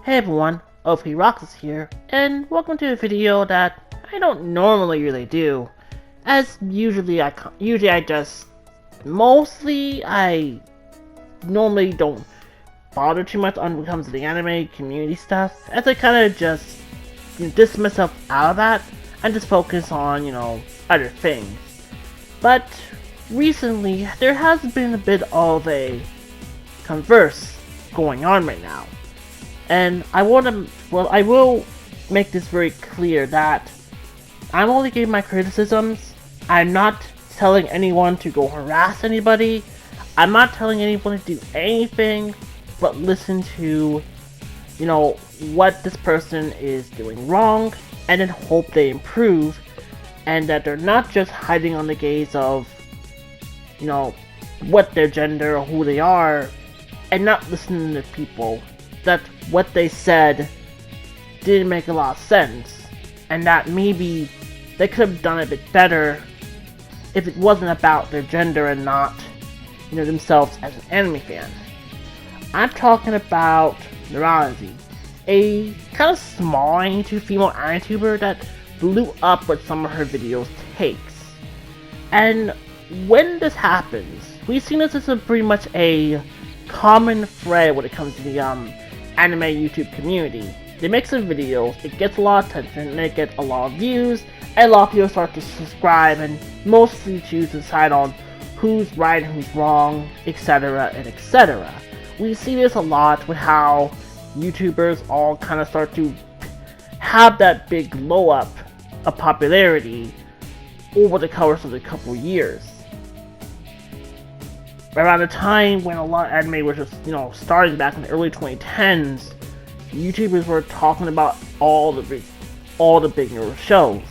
Hey everyone, Roxas here, and welcome to a video that I don't normally really do, as usually I normally don't bother too much on when it comes to the anime community stuff, as I kind of just distance myself out of that and just focus on, other things. But recently, there has been a bit of a converse going on right now. And I will make this very clear that I'm only giving my criticisms. I'm not telling anyone to go harass anybody. I'm not telling anyone to do anything but listen to, what this person is doing wrong, and then hope they improve, and that they're not just hiding on the gaze of, what their gender or who they are, and not listening to people. That what they said didn't make a lot of sense, and that maybe they could have done it a bit better if it wasn't about their gender and not, themselves as an anime fan. I'm talking about Noralities, a kind of small female anime-tuber that blew up with some of her videos takes. And when this happens, we've seen this as pretty much a common thread when it comes to the anime YouTube community. They make some videos, it gets a lot of attention, and it gets a lot of views, and a lot of people start to subscribe and mostly choose to decide on who's right and who's wrong, etc. and etc. We see this a lot with how YouTubers all kind of start to have that big blow up of popularity over the course of a couple years. Around the time when a lot of anime was just, starting back in the early 2010s, YouTubers were talking about all the big newer shows.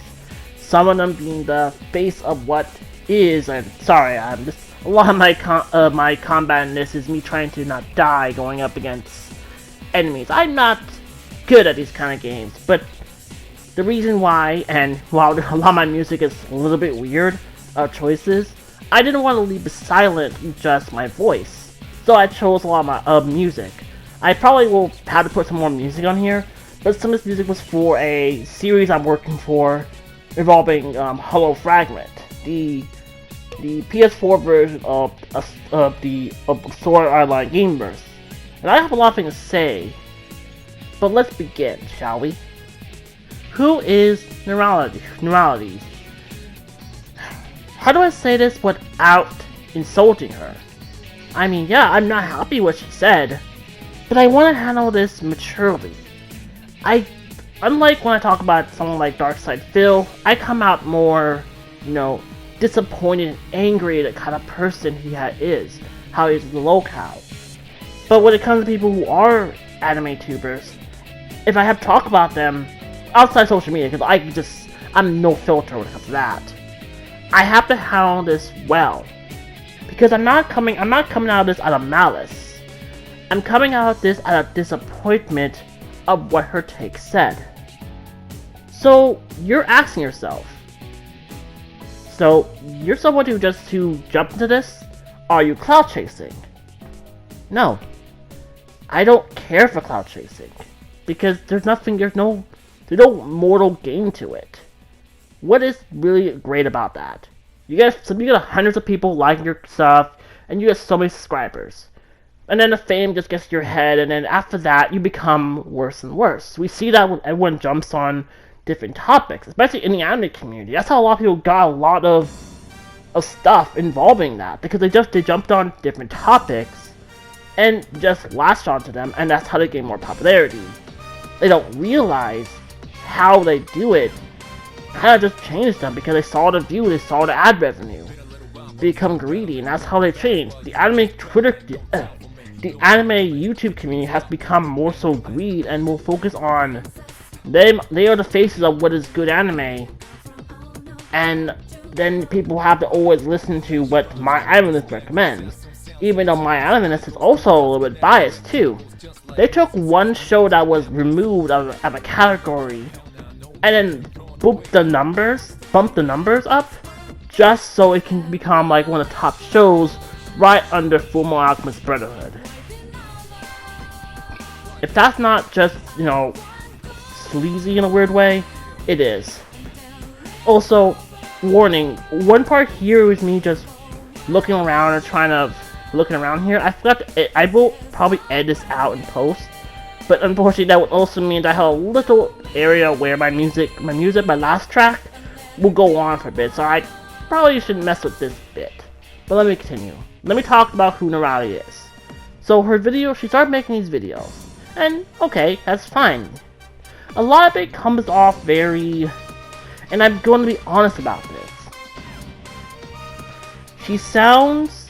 Some of them being the face of what is, and sorry, I'm just a lot of my combat in this is me trying to not die going up against enemies. I'm not good at these kind of games, but the reason why, and while a lot of my music is a little bit weird choices, I didn't want to leave it silent with just my voice, so I chose a lot of my music. I probably will have to put some more music on here, but some of this music was for a series I'm working for involving Hollow Fragment, the PS4 version of Sword Art Online Gameverse. And I have a lot of things to say, but let's begin, shall we? Who is Noralities? How do I say this without insulting her? I mean, yeah, I'm not happy with what she said, but I want to handle this maturely. Unlike when I talk about someone like Darkside Phil, I come out more, disappointed and angry at the kind of person he is, how he is in the locale. But when it comes to people who are anime tubers, if I have to talk about them outside social media, because I'm no filter when it comes to that, I have to handle this well, because I'm not coming out of this out of malice. I'm coming out of this out of disappointment of what her take said. So you're asking yourself, so you're someone who just to jump into this? Are you cloud chasing? No, I don't care for cloud chasing, because there's no mortal gain to it. What is really great about that? You get hundreds of people liking your stuff, and you get so many subscribers. And then the fame just gets to your head, and then after that, you become worse and worse. We see that when everyone jumps on different topics, especially in the anime community. That's how a lot of people got a lot of stuff involving that, because they jumped on different topics and just latched onto them, and that's how they gain more popularity. They don't realize how they do it kind of just changed them, because they saw the view, they saw the ad revenue, become greedy, and that's how they changed. The anime YouTube community has become more so greed and more focused on them. They are the faces of what is good anime, and then people have to always listen to what my anime list recommends, even though my anime list is also a little bit biased too. They took one show that was removed of a category, and then bump the numbers up, just so it can become like one of the top shows right under Fullmetal Alchemist Brotherhood. If that's not just, you know, sleazy in a weird way, it is. Also, warning, one part here is me just looking around and looking around here. I forgot I will probably edit this out in post, but unfortunately that would also mean that I have a little area where my last track will go on for a bit, so I probably shouldn't mess with this bit. But let me continue. Let me talk about who Noralities is. So her video, she started making these videos, and okay, that's fine. A lot of it comes off very, and I'm going to be honest about this. She sounds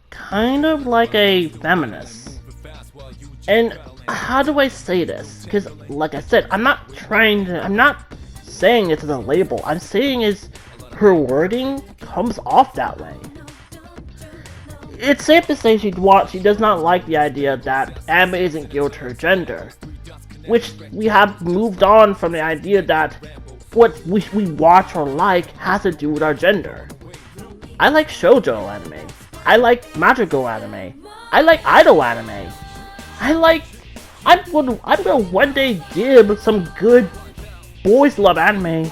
kind of like a feminist. And how do I say this? Because, like I said, I'm not saying it as a label. I'm saying is her wording comes off that way. It's safe to say she does not like the idea that anime isn't geared to her gender. Which we have moved on from the idea that what we watch or like has to do with our gender. I like shoujo anime. I like magical anime. I like idol anime. I'm gonna one day give some good boys love anime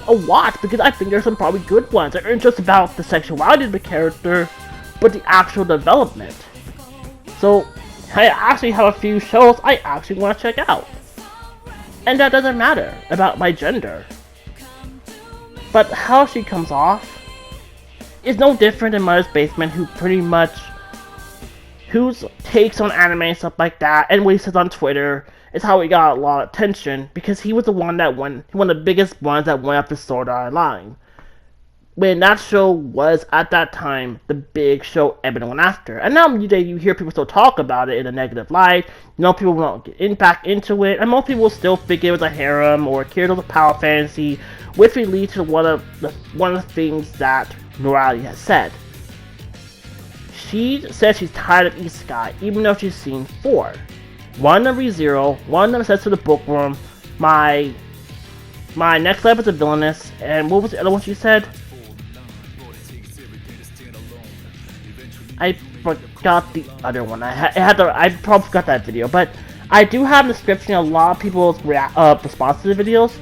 a watch because I think there's some probably good ones that aren't just about the sexuality of the character, but the actual development. So I actually have a few shows I actually want to check out. And that doesn't matter about my gender. But how she comes off is no different than Mother's Basement, whose takes on anime and stuff like that, and what he says on Twitter is how he got a lot of attention, because he was the one of the biggest ones that went after Sword Art Online. When that show was, at that time, the big show everyone went after. And now you hear people still talk about it in a negative light. You know, people won't get back into it. And most people still think it was a harem or a Kirito power fantasy, which would lead to one of the things that Noralities has said. She says she's tired of isekai, even though she's seen 4. One of them ReZero, one of them says to the bookworm, my next life is a villainess, and what was the other one she said? I forgot the other one. I probably forgot that video, but I do have in the description a lot of people's responses to the videos.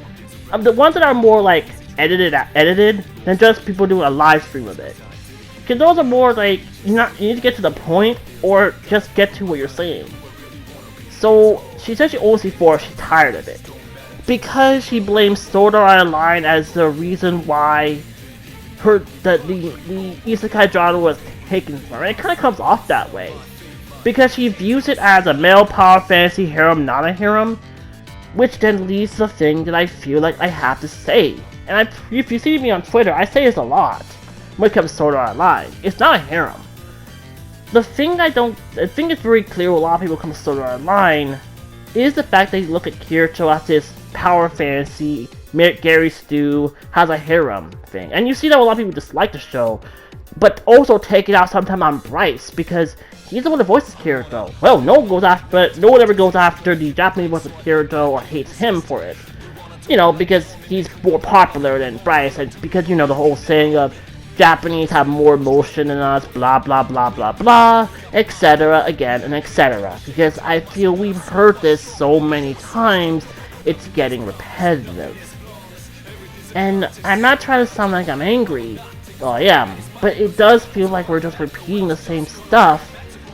The ones that are more like edited than just people doing a live stream of it. Because those are more like you need to get to the point or just get to what you're saying. So she said she only sees 4. She's tired of it because she blames Sword Art Online as the reason why the isekai genre was taken from her. It kind of comes off that way because she views it as a male power fantasy harem, not a harem, which then leads to the thing that I feel like I have to say. And if you see me on Twitter, I say this a lot when it comes to Sword Art Online. It's not a harem. I think it's very clear when a lot of people come to Sword Art Online is the fact that you look at Kirito as this power fantasy, Gary Stu has a harem thing. And you see that a lot of people dislike the show, but also take it out sometime on Bryce, because he's the one that voices Kirito. Well, no one ever goes after the Japanese voice of Kirito or hates him for it. You know, because he's more popular than Bryce, and because, you know, the whole saying of Japanese have more emotion than us, blah blah blah blah blah, etc. again and etc. Because I feel we've heard this so many times, it's getting repetitive. And I'm not trying to sound like I'm angry, well I am, but it does feel like we're just repeating the same stuff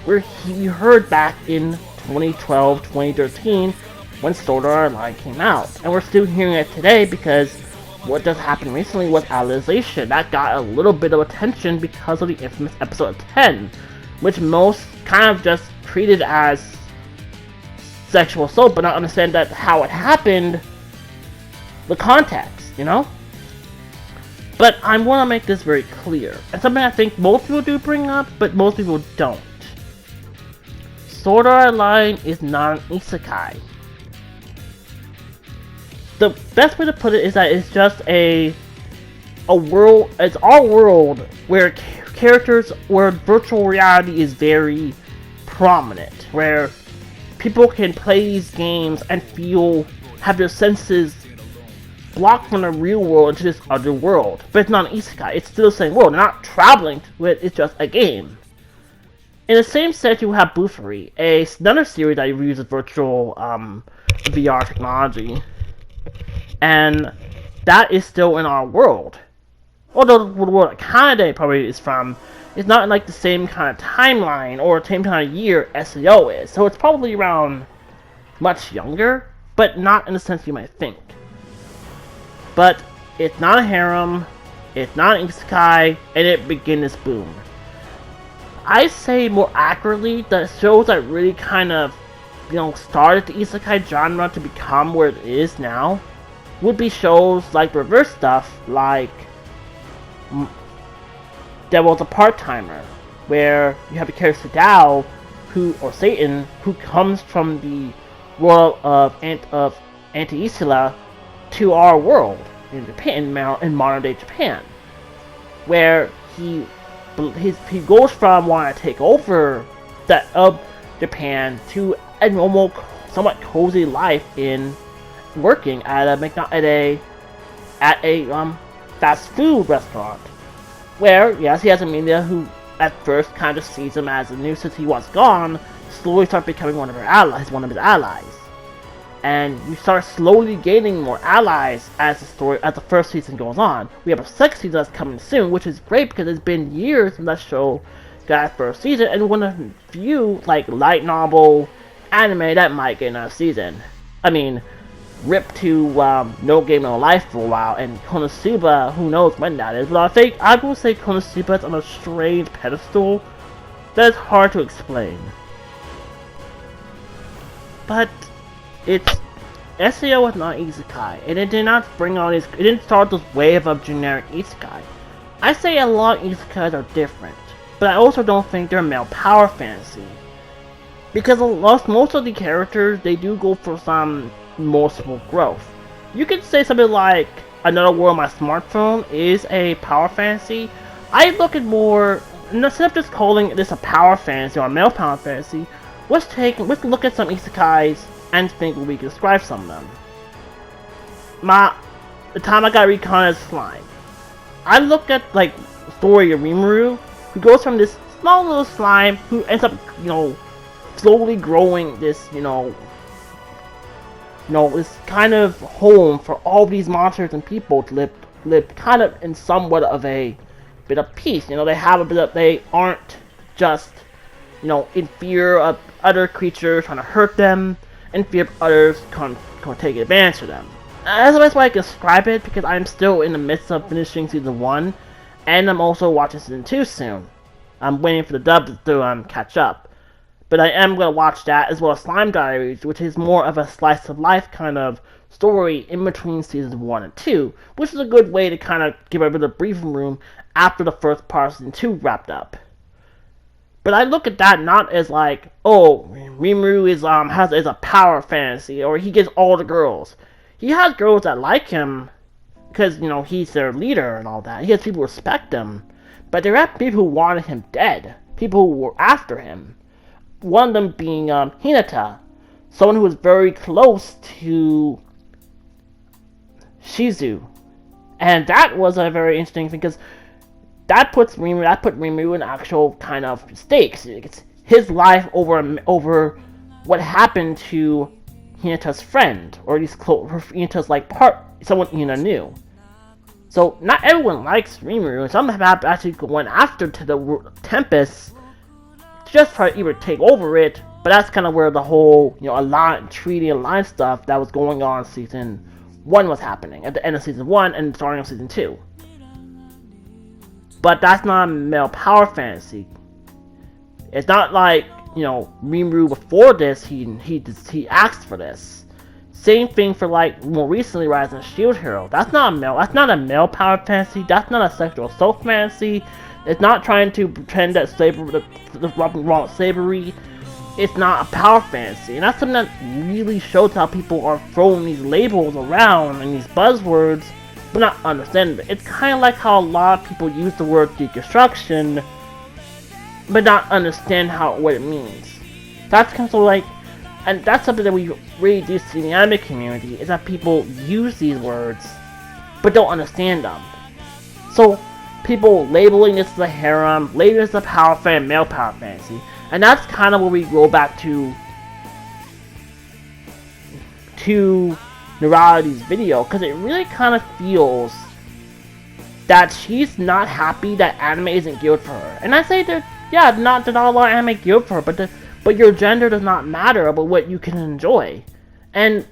we heard back in 2012, 2013, when Sword Art Online came out. And we're still hearing it today because what just happened recently was Alicization. That got a little bit of attention because of the infamous episode 10, which most kind of just treated as sexual assault, but not understand that how it happened, the context, you know? But I want to make this very clear, and something I think most people do bring up, but most people don't. Sword Art Online is not an isekai. The best way to put it is that it's just a world, it's our world where characters, where virtual reality is very prominent, where people can play these games and have their senses blocked from the real world into this other world. But it's not an isekai, it's still the same world. They're not traveling to it, it's just a game. In the same set, you have Boofery, another series that uses virtual VR technology, and that is still in our world. Although the world Canada probably is from, it's not in like the same kind of timeline or the same kind of year SAO is, so it's probably around much younger, but not in the sense you might think. But it's not a harem, it's not an isekai, and it began this boom. I say more accurately that shows that really kind of, started the isekai genre to become where it is now would be shows like reverse stuff, like Devil's a Part-Timer, where you have a character Tao, or Satan, who comes from the world of Anti-Isla to our world in Japan, in modern day Japan, where he goes from wanting to take over that of Japan to a normal, somewhat cozy life in working at a fast food restaurant, where yes, he has a media who at first kind of sees him as a nuisance. He was gone, slowly start becoming one of his allies, and you start slowly gaining more allies as the first season goes on. We have a second season that's coming soon, which is great because it's been years since that show got its first season, and one of the few light novel anime that might get another season. I mean, Rip to No Game No Life for a while, and Konosuba, who knows when that is, but I will say Konosuba is on a strange pedestal that is hard to explain. But SAO was not isekai, and it did not it didn't start this wave of generic isekai. I say a lot of isekais are different, but I also don't think they're male power fantasy. Because most of the characters, they do go for some emotional growth. You could say something like Another World on My Smartphone is a power fantasy. I look at more, instead of just calling this a power fantasy or a male power fantasy, let's look at some isekais and think we can describe some of them. The time I got recon as slime. I look at the story of Rimuru, who goes from this small little slime who ends up, slowly growing this, this kind of home for all these monsters and people to live kind of in somewhat of a bit of peace. They aren't just, in fear of other creatures trying to hurt them, in fear of others can take advantage of them. That's the best way I can describe it, because I'm still in the midst of finishing Season 1, and I'm also watching Season 2 soon. I'm waiting for the dub to catch up. But I am going to watch that, as well as Slime Diaries, which is more of a slice-of-life kind of story in between Seasons 1 and 2, which is a good way to kind of give a bit of breathing room after the first part of Season 2 wrapped up. But I look at that not as Rimuru is a power fantasy, or he gets all the girls. He has girls that like him, because, he's their leader and all that. He has people who respect him. But there are people who wanted him dead. People who were after him. One of them being Hinata, someone who was very close to Shizu. And that was a very interesting thing, because that put Rimuru in actual kind of stakes. It's his life over what happened to Hinata's friend, or at least Hinata's someone Hina knew. So not everyone likes Rimuru, and some have actually gone after to the Tempest just try to either take over it, but that's kind of where the whole treaty alliance stuff that was going on in Season 1 was happening, at the end of Season 1 and starting of Season 2. But that's not a male power fantasy. It's not like, Rimuru before this, he asked for this. Same thing for more recently Rise of Shield Hero. That's not a male power fantasy, that's not a sexual assault fantasy. It's not trying to pretend that the wrong slavery. It's not a power fantasy, and that's something that really shows how people are throwing these labels around and these buzzwords, but not understanding it. It's kind of like how a lot of people use the word deconstruction, but not understand what it means. That's kind of and that's something that we really do see in the anime community, is that people use these words, but don't understand them. So, people labeling this as a harem, labeling this as a power fan, male power fantasy. And that's kind of where we go back to Noralities' video, because it really kind of feels that she's not happy that anime isn't geared for her. And I say that, yeah, not a lot of anime geared for her, but your gender does not matter about what you can enjoy. And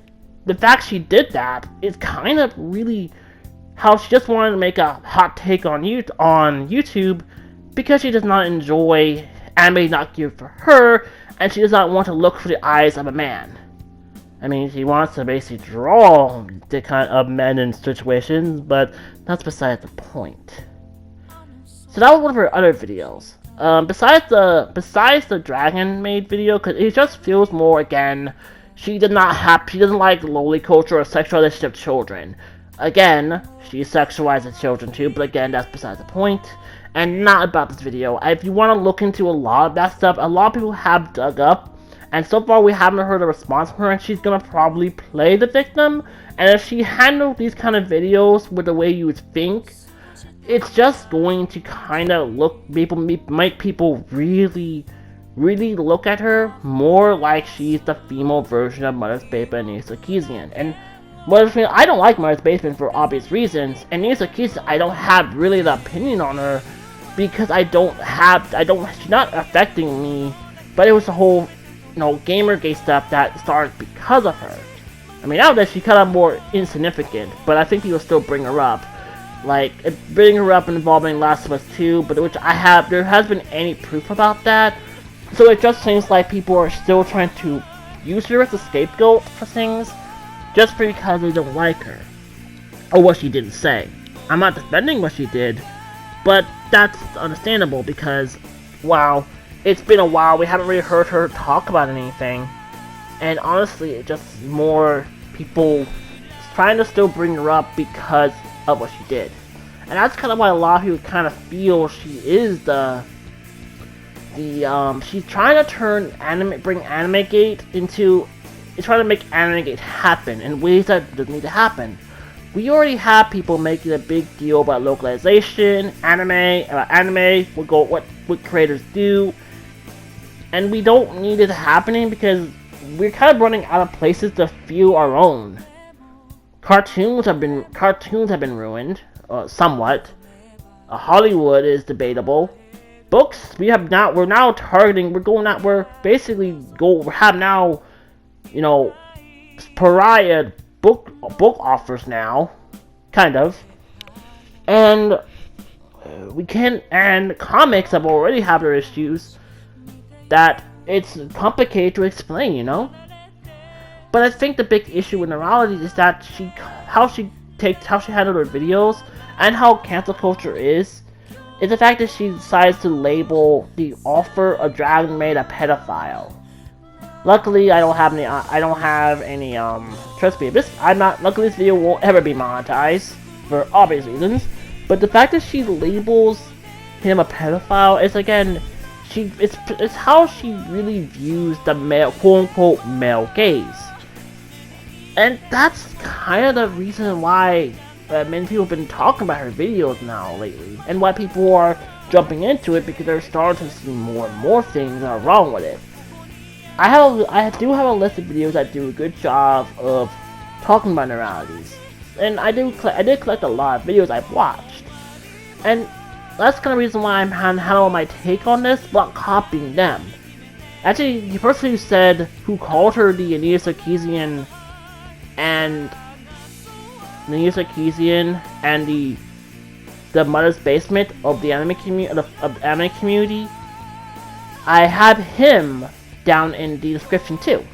the fact she did that is kind of really how she just wanted to make a hot take on YouTube because she does not enjoy anime not geared for her, and she does not want to look through the eyes of a man. I mean, she wants to basically draw the kind of men in situations, but that's beside the point. So that was one of her other videos. Besides the Dragon Maid video, because it just feels more, again, she doesn't like loli culture or sexual relationship children. Again, she sexualizes children too, but again, that's beside the point, and not about this video. If you want to look into a lot of that stuff, a lot of people have dug up, and so far we haven't heard a response from her, and she's gonna probably play the victim. And if she handled these kind of videos with the way you would think, it's just going to kind of make people really look at her more like she's the female version of Mother's Basement and Sarkeesian. And I don't like Mother's Basement for obvious reasons, and Sarkeesian, I don't have really the opinion on her because she's not affecting me, but it was the whole, Gamergate stuff that started because of her. I mean, nowadays she's kind of more insignificant, but I think people still bring her up. Like, bring her up involving Last of Us 2, but there hasn't been any proof about that. So it just seems like people are still trying to use her as a scapegoat for things, just because they don't like her. Or what she didn't say. I'm not defending what she did, but that's understandable because, wow, it's been a while, we haven't really heard her talk about anything. And honestly, it's just more people trying to still bring her up because of what she did. And that's kind of why a lot of people kind of feel she is she's trying to bring AnimeGate trying to make AnimeGate happen in ways that doesn't need to happen. We already have people making a big deal about localization, what creators do, and we don't need it happening because we're kind of running out of places to fuel our own. Cartoons have been ruined, somewhat. Hollywood is debatable. Books, we have pariah book offers now, kind of, and comics have already have their issues that it's complicated to explain, But I think the big issue with Noralities is that how she handled her videos and how cancel culture is the fact that she decides to label the author of Dragon Maid a pedophile. Luckily, I don't have any trust me, luckily this video won't ever be monetized for obvious reasons. But the fact that she labels him a pedophile is, again, it's how she really views the male, quote-unquote, male gaze. And that's kind of the reason why many people have been talking about her videos now lately, and why people are jumping into it, because they're starting to see more and more things that are wrong with it. I do have a list of videos that do a good job of talking about Noralities, and I did collect a lot of videos I've watched, and that's kind of the reason why I'm handling my take on this, but copying them. Actually, the person who called her the Anita Sarkeesian and the Mother's Basement of the anime community, I have him down in the description too.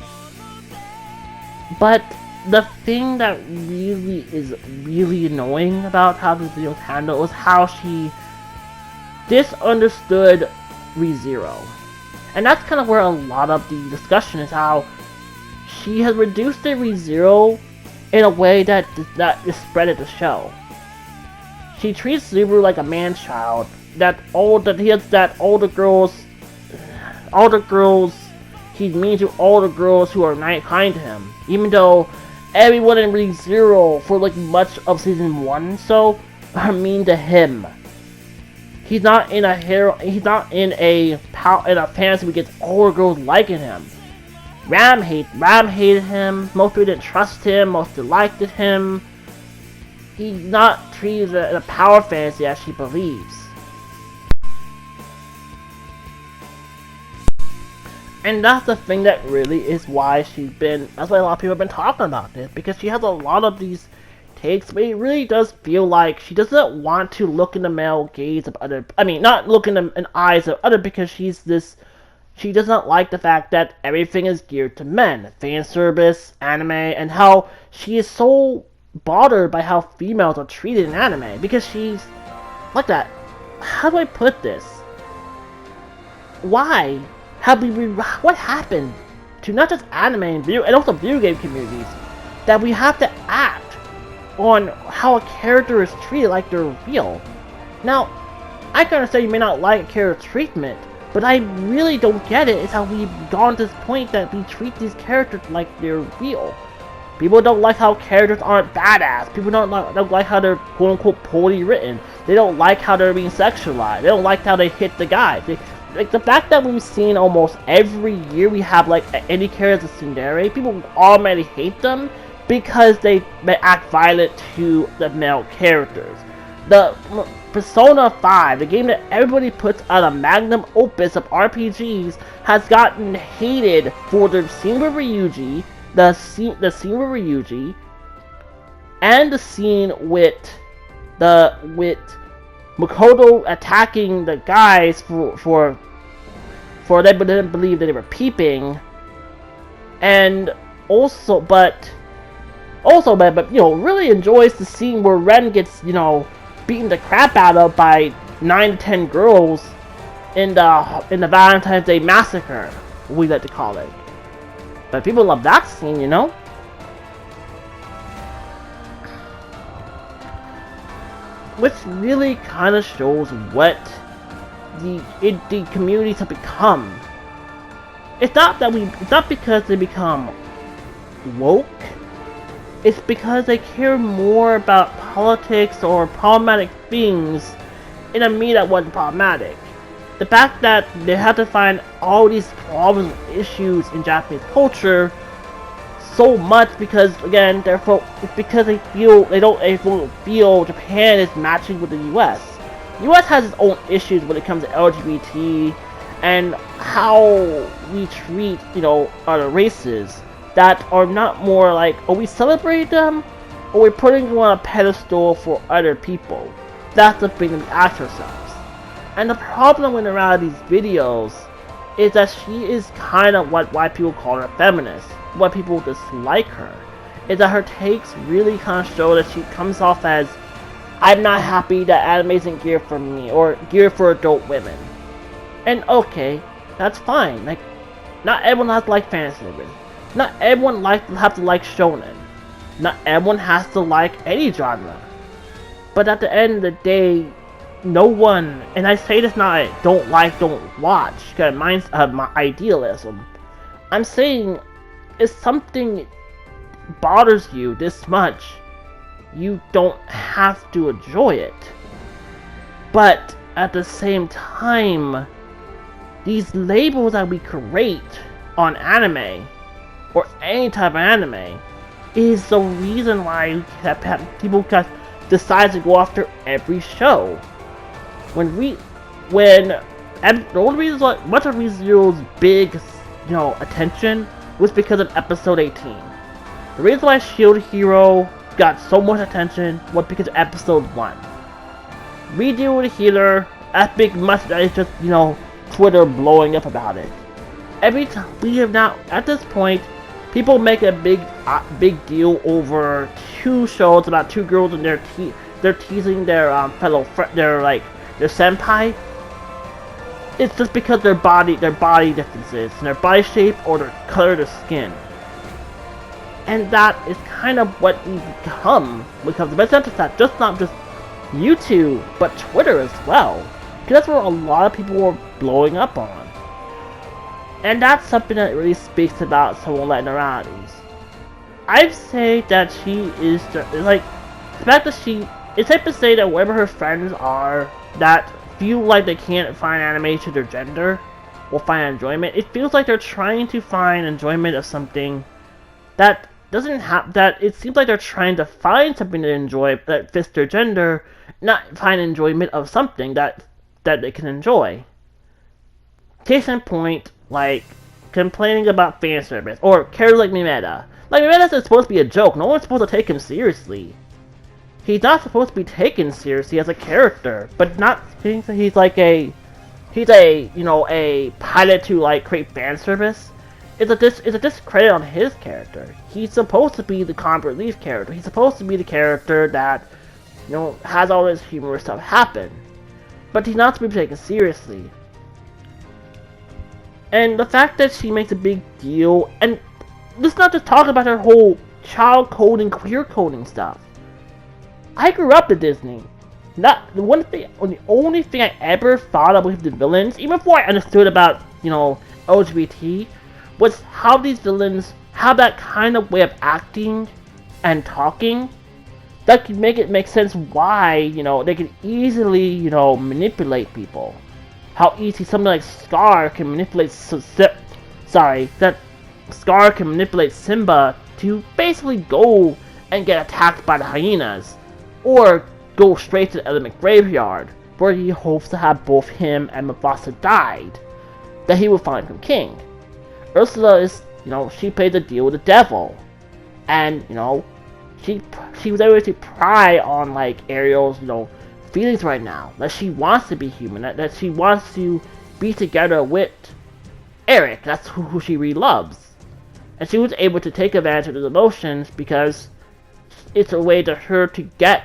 But the thing that is really annoying about how this video was handled is how she misunderstood ReZero. And that's kind of where a lot of the discussion is, how she has reduced the ReZero in a way that discredits the show. She treats Subaru like a man-child, he's mean to all the girls who are kind to him, even though everyone in ReZero for much of season 1 so are mean to him. He's not in a hero. He's not in a fantasy where he gets all the girls liking him. Ram hated him. Most people didn't trust him. Most liked him. He's not treated in a power fantasy as she believes. And that's the thing that really is why that's why a lot of people have been talking about this, because she has a lot of these takes, but it really does feel like she doesn't want to look in the male gaze of other, not look in the eyes of other, because she doesn't like the fact that everything is geared to men, fan service, anime, and how she is so bothered by how females are treated in anime, because she's like that. How do I put this? Why? What happened to not just anime and also video game communities that we have to act on how a character is treated like they're real? Now, I can understand you may not like character treatment, but I really don't get it is how we've gone to this point that we treat these characters like they're real. People don't like how characters aren't badass. People don't like how they're quote-unquote poorly written. They don't like how they're being sexualized. They don't like how they hit the guy. Like the fact that we've seen almost every year we have like any characters of tsundere, people already hate them because they act violent to the male characters. The Persona 5, the game that everybody puts out a magnum opus of RPGs, has gotten hated for the scene with Ryuji, the scene with Ryuji, and the scene with Makoto attacking the guys for they didn't believe that they were peeping, and but really enjoys the scene where Ren gets beaten the crap out of by 9 to 10 girls in the Valentine's Day massacre, we like to call it. But people love that scene, which really kind of shows what the communities have become. It's not because they become woke. It's because they care more about politics or problematic things in a media that wasn't problematic. The fact that they have to find all these problems and issues in Japanese culture so much because, again, it's because they don't feel Japan is matching with the U.S. The U.S. has its own issues when it comes to LGBT and how we treat, other races that are not more like, are we celebrating them, or we're putting them on a pedestal for other people? That's the thing that we ask ourselves. And the problem with Noralities' videos is that she is kind of why people call her a feminist. Why people dislike her is that her takes really kind of show that she comes off as, I'm not happy that anime isn't geared for me or geared for adult women. And okay, that's fine. Like, not everyone has to like fantasy movies. Not everyone have to like shonen. Not everyone has to like any genre. But at the end of the day, no one, and I say this not don't watch, because mine's my idealism. I'm saying, if something bothers you this much, you don't have to enjoy it. But at the same time, these labels that we create on anime, or any type of anime, is the reason why people decide to go after every show. One of ReZero's big, attention was because of episode 18. The reason why Shield Hero got so much attention was because of episode 1. ReZero the Healer, that big much that is just, Twitter blowing up about it. Every time we have now, at this point, people make a big deal over 2 shows about 2 girls and they're teasing their their senpai. It's just because their body differences, and their body shape or their color of their skin. And that is kind of what we become. But it's not just YouTube, but Twitter as well. Because that's where a lot of people are blowing up on. And that's something that really speaks about someone like Noralities. I'd say that she is just, the fact that it's safe to say that wherever her friends are, that feel like they can't find anime to their gender or find enjoyment. It feels like they're trying to find enjoyment of something that doesn't have that. It seems like they're trying to find something to enjoy that fits their gender, not find enjoyment of something that they can enjoy. Case in point, like complaining about fan service or characters like Mimeta. Like Mimeta's supposed to be a joke. No one's supposed to take him seriously. He's not supposed to be taken seriously as a character, but not. He's like a pilot to like create fan service. It's a discredit on his character. He's supposed to be the comic relief character. He's supposed to be the character that, has all this humorous stuff happen. But he's not to be taken seriously. And the fact that she makes a big deal, and let's not just talk about her whole child coding, queer coding stuff. I grew up at Disney. Not the only thing I ever thought of with the villains, even before I understood about, LGBT, was how these villains have that kind of way of acting and talking that could make it make sense why, they can easily, manipulate people. How easy something like Scar can manipulate Scar can manipulate Simba to basically go and get attacked by the hyenas, or go straight to the Element Graveyard, where he hopes to have both him and Mufasa died, that he will find him king. Ursula is, she played the deal with the devil, and she was able to pry on like Ariel's, feelings right now, that she wants to be human, that she wants to be together with Eric. That's who she really loves, and she was able to take advantage of his emotions because it's a way to her to get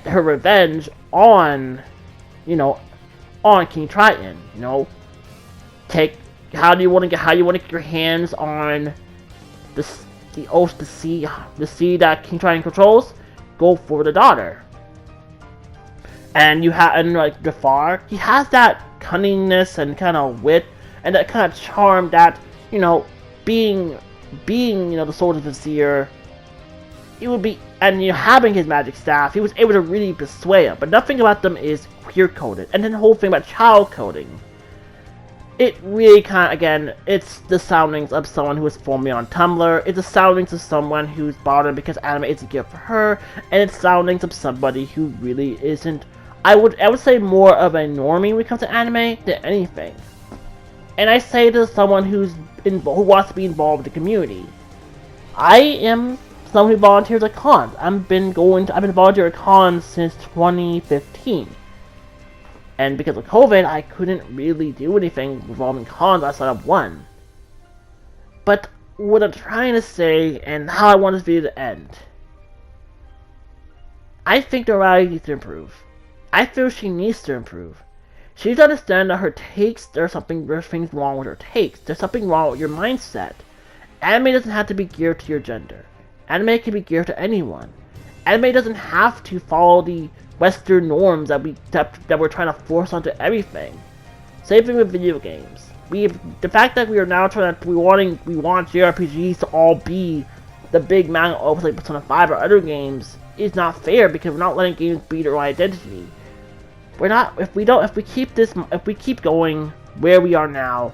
her revenge on, on King Triton. How you want to get your hands on the sea that King Triton controls? Go for the daughter. And like Jafar, he has that cunningness and kind of wit and that kind of charm that, being the Sword of the Seer, it would be, and having his magic staff, he was able to really persuade him. But nothing about them is queer coded. And then the whole thing about child coding, it really kind of, again, it's the soundings of someone who was formerly on Tumblr. It's the soundings of someone who's bothered because anime isn't good for her, and it's soundings of somebody who really isn't. I would say more of a normie when it comes to anime than anything. And I say this as someone who wants to be involved in the community. I am someone who volunteers at cons. I've been volunteering at cons since 2015. And because of COVID, I couldn't really do anything involving cons outside of one. But what I'm trying to say, and how I want this video to end, I think Noralities needs to improve. I feel she needs to improve. She needs to understand that her takes, there's things wrong with her takes. There's something wrong with your mindset. Anime doesn't have to be geared to your gender. Anime can be geared to anyone. Anime doesn't have to follow the Western norms that we're trying to force onto everything. Same thing with video games. The fact that we are now we want JRPGs to all be the big manga opus like Persona 5 or other games is not fair, because we're not letting games be their identity. If we keep going where we are now,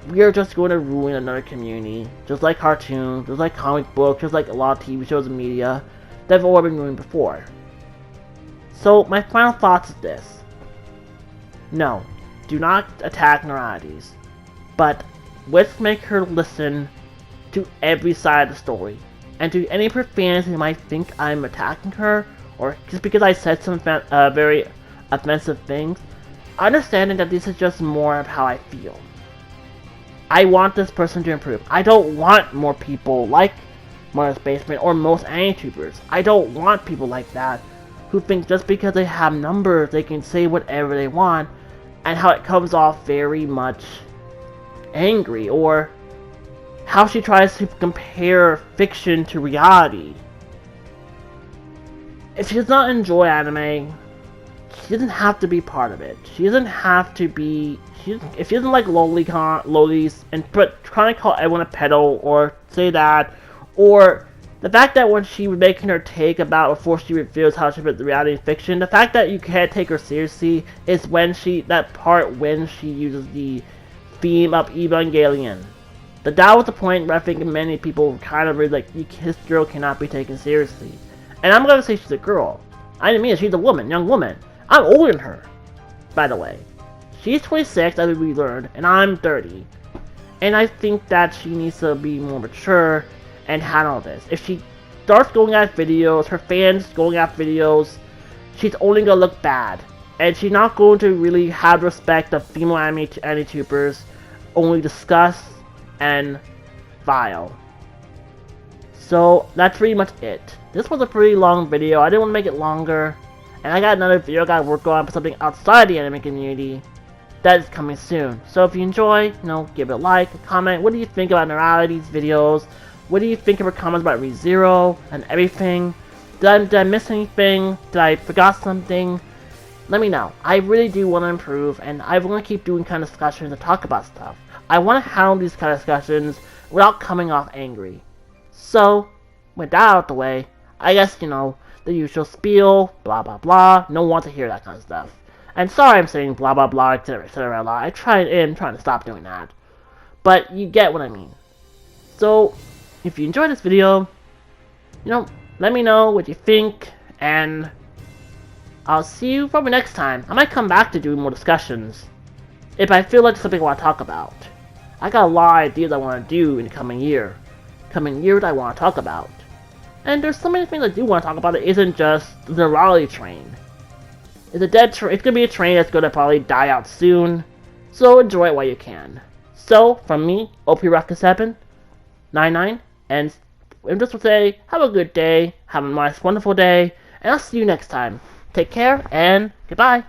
we are just going to ruin another community, just like cartoons, just like comic books, just like a lot of TV shows and media that have already been ruined before. So my final thoughts is this: no, do not attack Noralities, but let's make her listen to every side of the story. And to any of her fans who might think I'm attacking her, or just because I said some very offensive things, understanding that this is just more of how I feel. I want this person to improve. I don't want more people like Mother's Basement or most anti-tubers. I don't want people like that who think just because they have numbers they can say whatever they want, and how it comes off very much angry, or how she tries to compare fiction to reality. If she does not enjoy anime, she doesn't have to be part of it. She doesn't have to be. If she doesn't like lolis and trying to call everyone a pedo or say that, or The fact that when she was making her take about before she reveals how she fit the reality and fiction, the fact that you can't take her seriously is when that part when she uses the theme of Evangelion. That was the point where I think many people kind of really like, this girl cannot be taken seriously. And I'm gonna say she's a girl. I didn't mean it, she's a woman, young woman. I'm older than her, by the way. She's 26, as we learned, and I'm 30. And I think that she needs to be more mature and handle this. If she starts going at videos, her fans going at videos, she's only gonna look bad. And she's not going to really have respect of female anti-tubers, only discuss and vile. So that's pretty much it. This was a pretty long video. I didn't want to make it longer. And I got another video I gotta work on for something outside the anime community that is coming soon. So if you enjoy, give it a like, a comment. What do you think about Noralities videos? What do you think of her comments about ReZero and everything? Did I miss anything? Did I forgot something? Let me know. I really do want to improve, and I want to keep doing kind of discussions to talk about stuff. I want to handle these kind of discussions without coming off angry. So, with that out of the way, I guess, the usual spiel, blah blah blah. No one wants to hear that kind of stuff. And sorry I'm saying blah blah blah, etc. a lot. I'm trying to stop doing that. But you get what I mean. So, if you enjoyed this video, let me know what you think, and I'll see you probably next time. I might come back to do more discussions if I feel like something I want to talk about. I got a lot of ideas I want to do in the coming year. Coming years I want to talk about. And there's so many things I do want to talk about. It isn't just the Norality train. It's a dead train. It's going to be a train that's going to probably die out soon. So enjoy it while you can. So, from me, OP Roxas 799, and I'm just to say, have a good day, have a nice, wonderful day, and I'll see you next time. Take care, and goodbye.